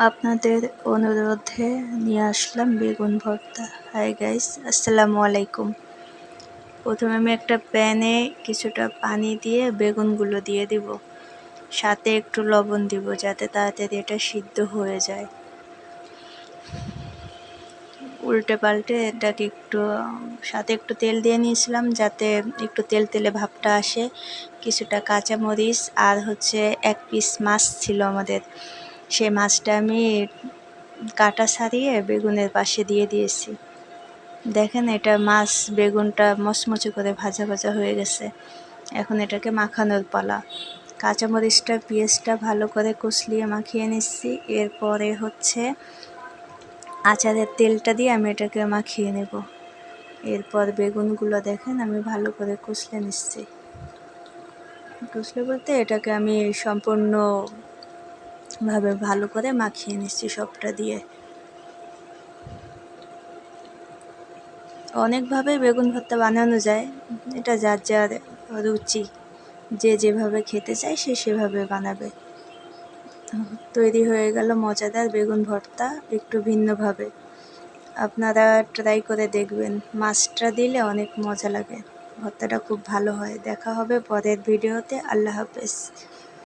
আপনাদের অনুরোধে নিয়ে আসলাম বেগুন ভর্তা। হাই গাইস, আসসালামু আলাইকুম। প্রথমে আমি একটা প্যানে কিছুটা পানি দিয়ে বেগুনগুলো দিয়ে দিব, সাথে একটু লবণ দিব যাতে তাড়াতাড়ি এটা সিদ্ধ হয়ে যায়। উল্টে পাল্টে এটাকে সাথে একটু তেল দিয়ে নিয়েছিলাম যাতে একটু তেল তেলে ভাবটা আসে। কিছুটা কাঁচামরিচ আর এক পিস মাছ ছিল আমাদের, সেই মাছটা আমি কাটা ছাড়িয়ে বেগুনের পাশে দিয়ে দিয়েছি। দেখেন, এটা মাছ বেগুনটা মচমচে করে ভাজা ভাজা হয়ে গেছে। এখন এটাকে মাখানোর পালা। কাঁচামরিচটা পেঁয়াজটা ভালো করে কষলিয়ে মাখিয়ে নিচ্ছি। এরপরে আচারের তেলটা দিয়ে আমি এটাকে মাখিয়ে নেব। এরপর বেগুনগুলো দেখেন আমি ভালো করে কষলে নিচ্ছি। কষলে বলতে এটাকে আমি সম্পূর্ণভাবে ভালো করে মাখিয়ে নিচ্ছি সবটা দিয়ে। অনেকভাবে বেগুন ভর্তা বানানো যায়, এটা যার যার রুচি, যে যেভাবে খেতে চায় সে সেভাবে বানাবে। তৈরি হয়ে গেল মজাদার বেগুন ভর্তা, একটু ভিন্নভাবে। আপনারা ট্রাই করে দেখবেন, মাছটা দিলে অনেক মজা লাগে, ভর্তাটা খুব ভালো হয়। দেখা হবে পরের ভিডিওতে। আল্লাহ হাফেজ।